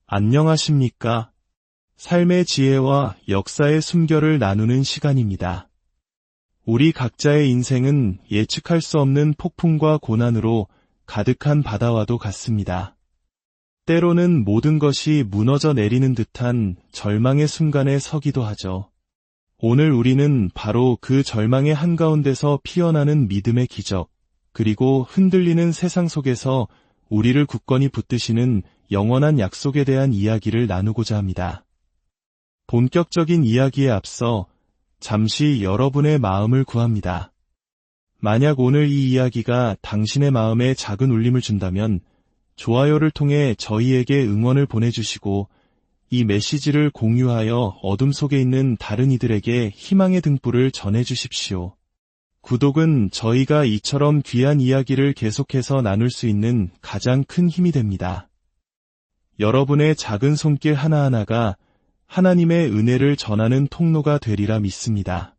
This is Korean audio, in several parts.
안녕하십니까? 삶의 지혜와 역사의 숨결을 나누는 시간입니다. 우리 각자의 인생은 예측할 수 없는 폭풍과 고난으로 가득한 바다와도 같습니다. 때로는 모든 것이 무너져 내리는 듯한 절망의 순간에 서기도 하죠. 오늘 우리는 바로 그 절망의 한가운데서 피어나는 믿음의 기적, 그리고 흔들리는 세상 속에서 우리를 굳건히 붙드시는 영원한 약속에 대한 이야기를 나누고자 합니다. 본격적인 이야기에 앞서 잠시 여러분의 마음을 구합니다. 만약 오늘 이 이야기가 당신의 마음에 작은 울림을 준다면 좋아요를 통해 저희에게 응원을 보내주시고 이 메시지를 공유하여 어둠 속에 있는 다른 이들에게 희망의 등불을 전해주십시오. 구독은 저희가 이처럼 귀한 이야기를 계속해서 나눌 수 있는 가장 큰 힘이 됩니다. 여러분의 작은 손길 하나하나가 하나님의 은혜를 전하는 통로가 되리라 믿습니다.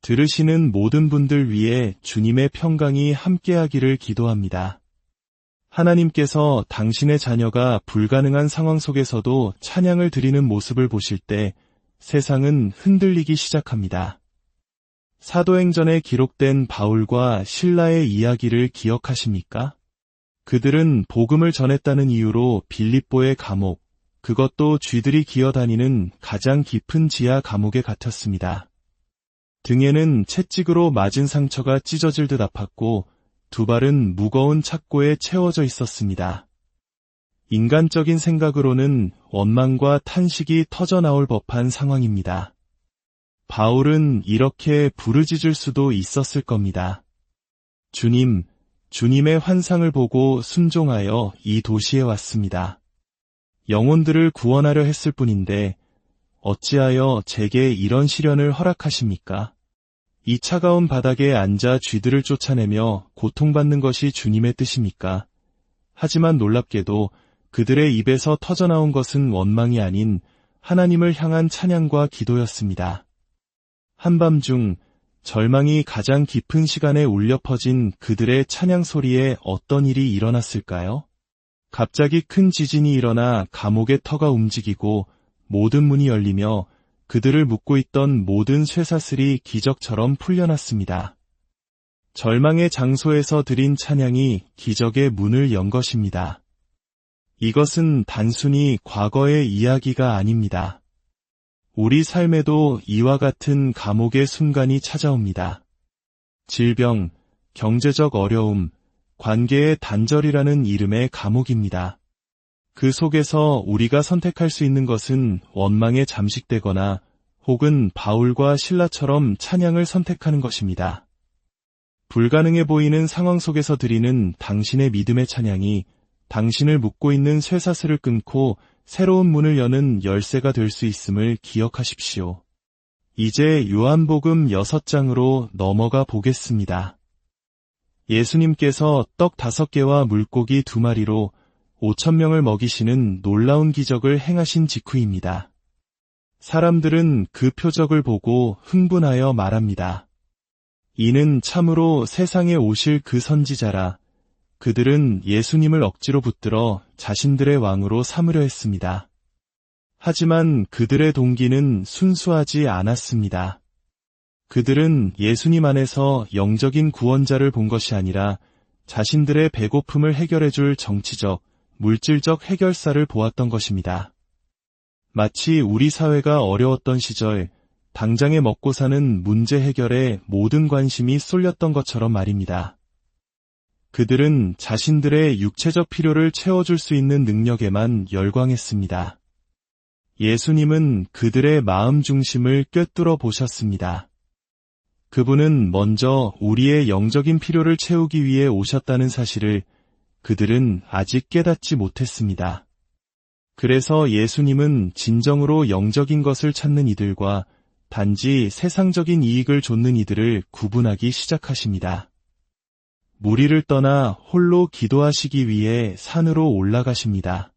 들으시는 모든 분들 위해 주님의 평강이 함께하기를 기도합니다. 하나님께서 당신의 자녀가 불가능한 상황 속에서도 찬양을 드리는 모습을 보실 때 세상은 흔들리기 시작합니다. 사도행전에 기록된 바울과 실라의 이야기를 기억하십니까? 그들은 복음을 전했다는 이유로 빌립보의 감옥, 그것도 쥐들이 기어다니는 가장 깊은 지하 감옥에 갇혔습니다. 등에는 채찍으로 맞은 상처가 찢어질 듯 아팠고 두 발은 무거운 착고에 채워져 있었습니다. 인간적인 생각으로는 원망과 탄식이 터져나올 법한 상황입니다. 바울은 이렇게 부르짖을 수도 있었을 겁니다. 주님, 주님의 환상을 보고 순종하여 이 도시에 왔습니다. 영혼들을 구원하려 했을 뿐인데 어찌하여 제게 이런 시련을 허락하십니까? 이 차가운 바닥에 앉아 쥐들을 쫓아내며 고통받는 것이 주님의 뜻입니까? 하지만 놀랍게도 그들의 입에서 터져나온 것은 원망이 아닌 하나님을 향한 찬양과 기도였습니다. 한밤중 절망이 가장 깊은 시간에 울려 퍼진 그들의 찬양 소리에 어떤 일이 일어났을까요? 갑자기 큰 지진이 일어나 감옥의 터가 움직이고 모든 문이 열리며 그들을 묶고 있던 모든 쇠사슬이 기적처럼 풀려났습니다. 절망의 장소에서 드린 찬양이 기적의 문을 연 것입니다. 이것은 단순히 과거의 이야기가 아닙니다. 우리 삶에도 이와 같은 감옥의 순간이 찾아옵니다. 질병, 경제적 어려움, 관계의 단절이라는 이름의 감옥입니다. 그 속에서 우리가 선택할 수 있는 것은 원망에 잠식되거나 혹은 바울과 실라처럼 찬양을 선택하는 것입니다. 불가능해 보이는 상황 속에서 드리는 당신의 믿음의 찬양이 당신을 묶고 있는 쇠사슬을 끊고 새로운 문을 여는 열쇠가 될 수 있음을 기억하십시오. 이제 요한복음 6장으로 넘어가 보겠습니다. 예수님께서 떡 5개와 물고기 2마리로 5,000명을 먹이시는 놀라운 기적을 행하신 직후입니다. 사람들은 그 표적을 보고 흥분하여 말합니다. 이는 참으로 세상에 오실 그 선지자라. 그들은 예수님을 억지로 붙들어 자신들의 왕으로 삼으려 했습니다. 하지만 그들의 동기는 순수하지 않았습니다. 그들은 예수님 안에서 영적인 구원자를 본 것이 아니라 자신들의 배고픔을 해결해줄 정치적, 물질적 해결사를 보았던 것입니다. 마치 우리 사회가 어려웠던 시절 당장에 먹고 사는 문제 해결에 모든 관심이 쏠렸던 것처럼 말입니다. 그들은 자신들의 육체적 필요를 채워줄 수 있는 능력에만 열광했습니다. 예수님은 그들의 마음 중심을 꿰뚫어 보셨습니다. 그분은 먼저 우리의 영적인 필요를 채우기 위해 오셨다는 사실을 그들은 아직 깨닫지 못했습니다. 그래서 예수님은 진정으로 영적인 것을 찾는 이들과 단지 세상적인 이익을 좇는 이들을 구분하기 시작하십니다. 무리를 떠나 홀로 기도하시기 위해 산으로 올라가십니다.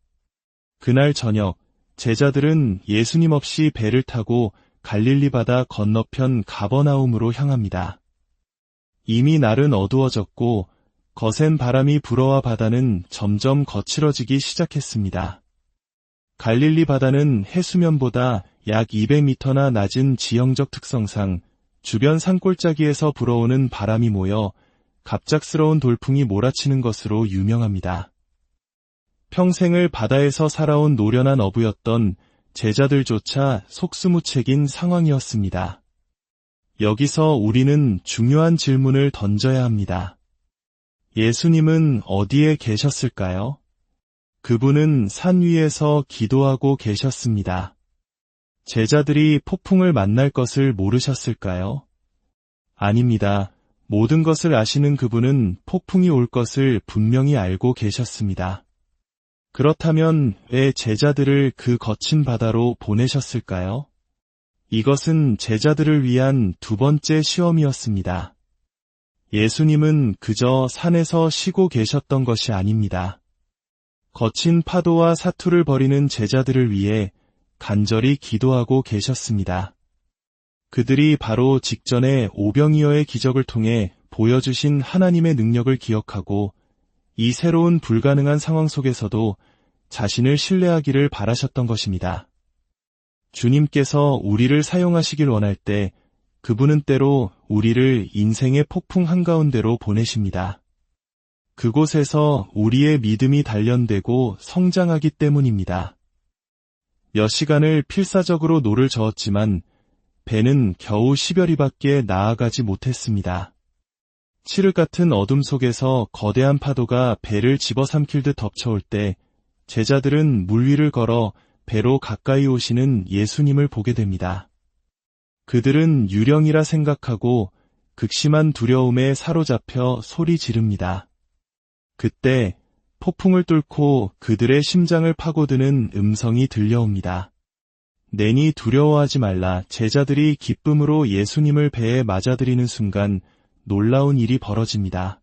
그날 저녁 제자들은 예수님 없이 배를 타고 갈릴리 바다 건너편 가버나움으로 향합니다. 이미 날은 어두워졌고 거센 바람이 불어와 바다는 점점 거칠어지기 시작했습니다. 갈릴리 바다는 해수면보다 약 200m나 낮은 지형적 특성상 주변 산골짜기에서 불어오는 바람이 모여 갑작스러운 돌풍이 몰아치는 것으로 유명합니다. 평생을 바다에서 살아온 노련한 어부였던 제자들조차 속수무책인 상황이었습니다. 여기서 우리는 중요한 질문을 던져야 합니다. 예수님은 어디에 계셨을까요? 그분은 산 위에서 기도하고 계셨습니다. 제자들이 폭풍을 만날 것을 모르셨을까요? 아닙니다. 모든 것을 아시는 그분은 폭풍이 올 것을 분명히 알고 계셨습니다. 그렇다면 왜 제자들을 그 거친 바다로 보내셨을까요? 이것은 제자들을 위한 두 번째 시험이었습니다. 예수님은 그저 산에서 쉬고 계셨던 것이 아닙니다. 거친 파도와 사투를 벌이는 제자들을 위해 간절히 기도하고 계셨습니다. 그들이 바로 직전에 오병이어의 기적을 통해 보여주신 하나님의 능력을 기억하고 이 새로운 불가능한 상황 속에서도 자신을 신뢰하기를 바라셨던 것입니다. 주님께서 우리를 사용하시길 원할 때 그분은 때로 우리를 인생의 폭풍 한가운데로 보내십니다. 그곳에서 우리의 믿음이 단련되고 성장하기 때문입니다. 몇 시간을 필사적으로 노를 저었지만 배는 겨우 10여리밖에 나아가지 못했습니다. 칠흑 같은 어둠 속에서 거대한 파도가 배를 집어삼킬 듯 덮쳐올 때 제자들은 물 위를 걸어 배로 가까이 오시는 예수님을 보게 됩니다. 그들은 유령이라 생각하고 극심한 두려움에 사로잡혀 소리 지릅니다. 그때 폭풍을 뚫고 그들의 심장을 파고드는 음성이 들려옵니다. 내니 두려워하지 말라. 제자들이 기쁨으로 예수님을 배에 맞아들이는 순간 놀라운 일이 벌어집니다.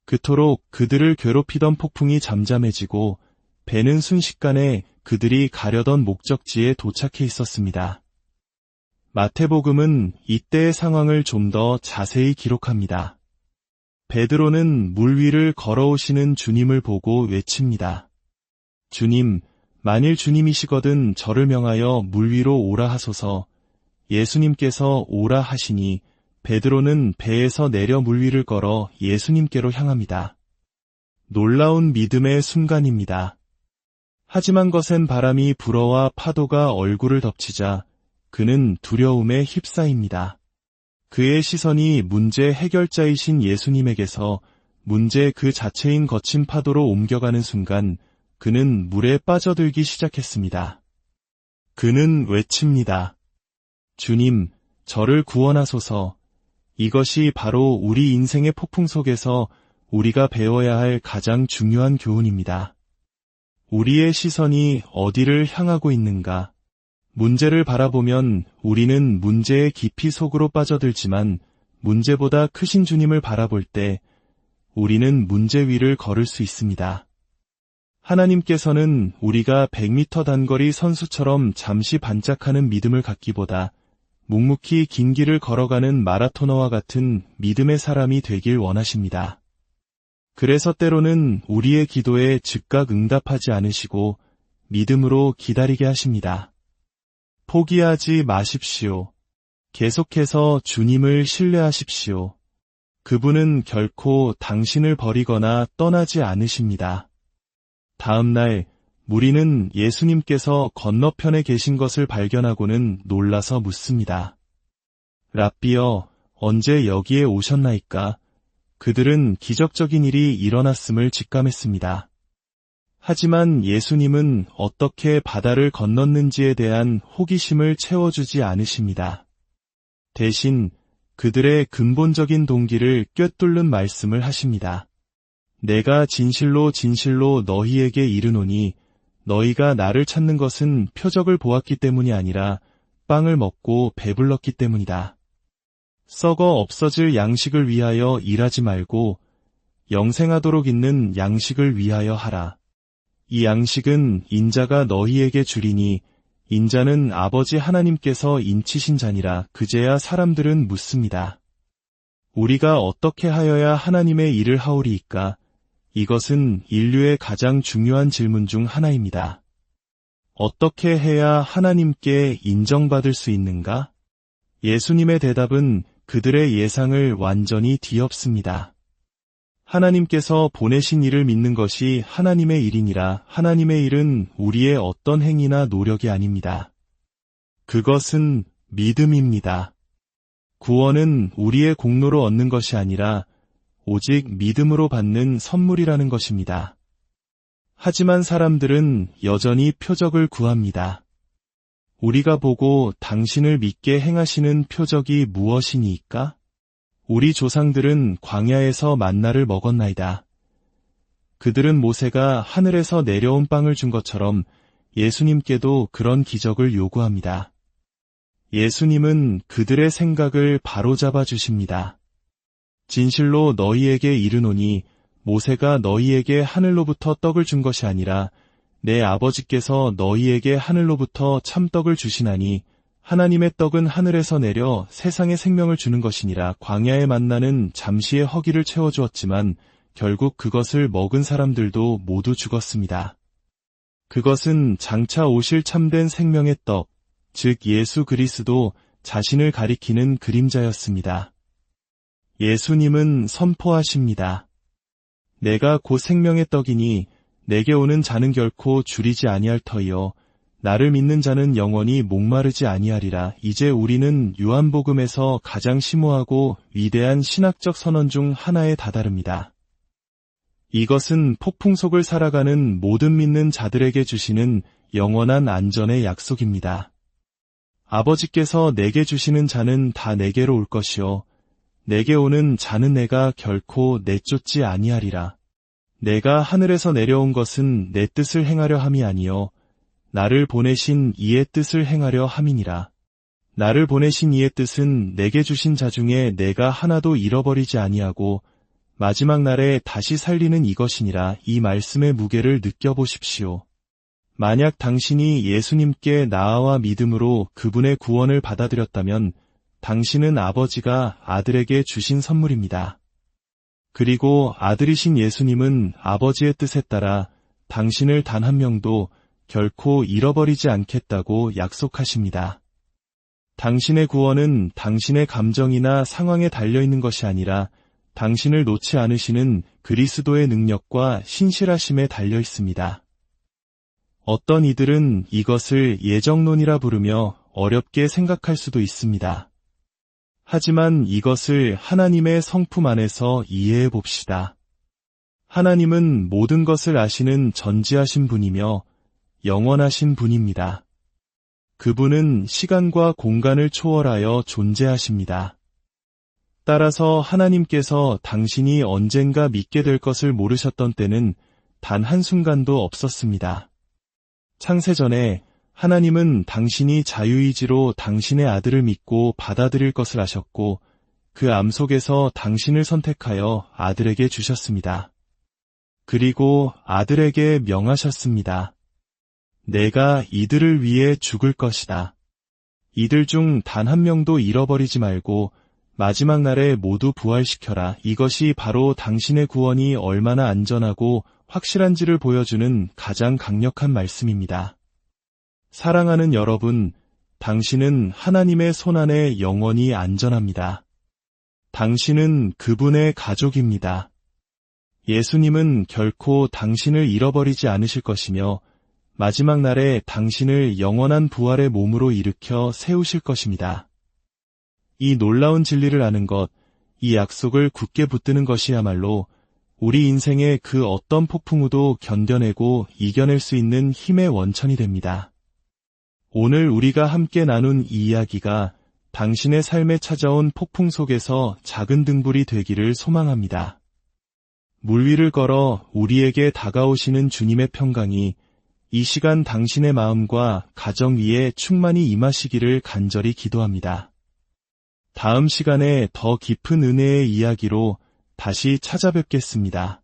그토록 그들을 괴롭히던 폭풍이 잠잠해지고 배는 순식간에 그들이 가려던 목적지에 도착해 있었습니다. 마태복음은 이때의 상황을 좀 더 자세히 기록합니다. 베드로는 물 위를 걸어오시는 주님을 보고 외칩니다. 주님, 만일 주님이시거든 저를 명하여 물 위로 오라 하소서. 예수님께서 오라 하시니 베드로는 배에서 내려 물 위를 걸어 예수님께로 향합니다. 놀라운 믿음의 순간입니다. 하지만 거센 바람이 불어와 파도가 얼굴을 덮치자 그는 두려움에 휩싸입니다. 그의 시선이 문제 해결자이신 예수님에게서 문제 그 자체인 거친 파도로 옮겨가는 순간 그는 물에 빠져들기 시작했습니다. 그는 외칩니다. 주님, 저를 구원하소서. 이것이 바로 우리 인생의 폭풍 속에서 우리가 배워야 할 가장 중요한 교훈입니다. 우리의 시선이 어디를 향하고 있는가? 문제를 바라보면 우리는 문제의 깊이 속으로 빠져들지만 문제보다 크신 주님을 바라볼 때 우리는 문제 위를 걸을 수 있습니다. 하나님께서는 우리가 100m 단거리 선수처럼 잠시 반짝하는 믿음을 갖기보다 묵묵히 긴 길을 걸어가는 마라토너와 같은 믿음의 사람이 되길 원하십니다. 그래서 때로는 우리의 기도에 즉각 응답하지 않으시고 믿음으로 기다리게 하십니다. 포기하지 마십시오. 계속해서 주님을 신뢰하십시오. 그분은 결코 당신을 버리거나 떠나지 않으십니다. 다음 날 무리는 예수님께서 건너편에 계신 것을 발견하고는 놀라서 묻습니다. 랍비여, 언제 여기에 오셨나이까? 그들은 기적적인 일이 일어났음을 직감했습니다. 하지만 예수님은 어떻게 바다를 건넜는지에 대한 호기심을 채워주지 않으십니다. 대신 그들의 근본적인 동기를 꿰뚫는 말씀을 하십니다. 내가 진실로 진실로 너희에게 이르노니 너희가 나를 찾는 것은 표적을 보았기 때문이 아니라 빵을 먹고 배불렀기 때문이다. 썩어 없어질 양식을 위하여 일하지 말고 영생하도록 있는 양식을 위하여 하라. 이 양식은 인자가 너희에게 주리니 인자는 아버지 하나님께서 인치신 자니라. 그제야 사람들은 묻습니다. 우리가 어떻게 하여야 하나님의 일을 하오리이까? 이것은 인류의 가장 중요한 질문 중 하나입니다. 어떻게 해야 하나님께 인정받을 수 있는가? 예수님의 대답은 그들의 예상을 완전히 뒤엎습니다. 하나님께서 보내신 이를 믿는 것이 하나님의 일이니라. 하나님의 일은 우리의 어떤 행위나 노력이 아닙니다. 그것은 믿음입니다. 구원은 우리의 공로로 얻는 것이 아니라 오직 믿음으로 받는 선물이라는 것입니다. 하지만 사람들은 여전히 표적을 구합니다. 우리가 보고 당신을 믿게 행하시는 표적이 무엇이니까? 우리 조상들은 광야에서 만나를 먹었나이다. 그들은 모세가 하늘에서 내려온 빵을 준 것처럼 예수님께도 그런 기적을 요구합니다. 예수님은 그들의 생각을 바로잡아 주십니다. 진실로 너희에게 이르노니 모세가 너희에게 하늘로부터 떡을 준 것이 아니라 내 아버지께서 너희에게 하늘로부터 참떡을 주시나니 하나님의 떡은 하늘에서 내려 세상에 생명을 주는 것이니라. 광야의 만나는 잠시의 허기를 채워주었지만 결국 그것을 먹은 사람들도 모두 죽었습니다. 그것은 장차 오실 참된 생명의 떡, 즉 예수 그리스도 자신을 가리키는 그림자였습니다. 예수님은 선포하십니다. 내가 곧 생명의 떡이니 내게 오는 자는 결코 줄이지 아니할 터이요 나를 믿는 자는 영원히 목마르지 아니하리라. 이제 우리는 요한복음에서 가장 심오하고 위대한 신학적 선언 중 하나에 다다릅니다. 이것은 폭풍 속을 살아가는 모든 믿는 자들에게 주시는 영원한 안전의 약속입니다. 아버지께서 내게 주시는 자는 다 내게로 올 것이요 내게 오는 자는 내가 결코 내쫓지 아니하리라. 내가 하늘에서 내려온 것은 내 뜻을 행하려 함이 아니요 나를 보내신 이의 뜻을 행하려 함이니라. 나를 보내신 이의 뜻은 내게 주신 자 중에 내가 하나도 잃어버리지 아니하고 마지막 날에 다시 살리는 이것이니라. 이 말씀의 무게를 느껴보십시오. 만약 당신이 예수님께 나아와 믿음으로 그분의 구원을 받아들였다면 당신은 아버지가 아들에게 주신 선물입니다. 그리고 아들이신 예수님은 아버지의 뜻에 따라 당신을 단 한 명도 결코 잃어버리지 않겠다고 약속하십니다. 당신의 구원은 당신의 감정이나 상황에 달려있는 것이 아니라 당신을 놓지 않으시는 그리스도의 능력과 신실하심에 달려 있습니다. 어떤 이들은 이것을 예정론이라 부르며 어렵게 생각할 수도 있습니다. 하지만 이것을 하나님의 성품 안에서 이해해 봅시다. 하나님은 모든 것을 아시는 전지하신 분이며 영원하신 분입니다. 그분은 시간과 공간을 초월하여 존재하십니다. 따라서 하나님께서 당신이 언젠가 믿게 될 것을 모르셨던 때는 단 한순간도 없었습니다. 창세전에 하나님은 당신이 자유의지로 당신의 아들을 믿고 받아들일 것을 아셨고 그 암 속에서 당신을 선택하여 아들에게 주셨습니다. 그리고 아들에게 명하셨습니다. 내가 이들을 위해 죽을 것이다. 이들 중 단 한 명도 잃어버리지 말고 마지막 날에 모두 부활시켜라. 이것이 바로 당신의 구원이 얼마나 안전하고 확실한지를 보여주는 가장 강력한 말씀입니다. 사랑하는 여러분, 당신은 하나님의 손안에 영원히 안전합니다. 당신은 그분의 가족입니다. 예수님은 결코 당신을 잃어버리지 않으실 것이며 마지막 날에 당신을 영원한 부활의 몸으로 일으켜 세우실 것입니다. 이 놀라운 진리를 아는 것, 이 약속을 굳게 붙드는 것이야말로 우리 인생의 그 어떤 폭풍우도 견뎌내고 이겨낼 수 있는 힘의 원천이 됩니다. 오늘 우리가 함께 나눈 이 이야기가 당신의 삶에 찾아온 폭풍 속에서 작은 등불이 되기를 소망합니다. 물 위를 걸어 우리에게 다가오시는 주님의 평강이 이 시간 당신의 마음과 가정 위에 충만히 임하시기를 간절히 기도합니다. 다음 시간에 더 깊은 은혜의 이야기로 다시 찾아뵙겠습니다.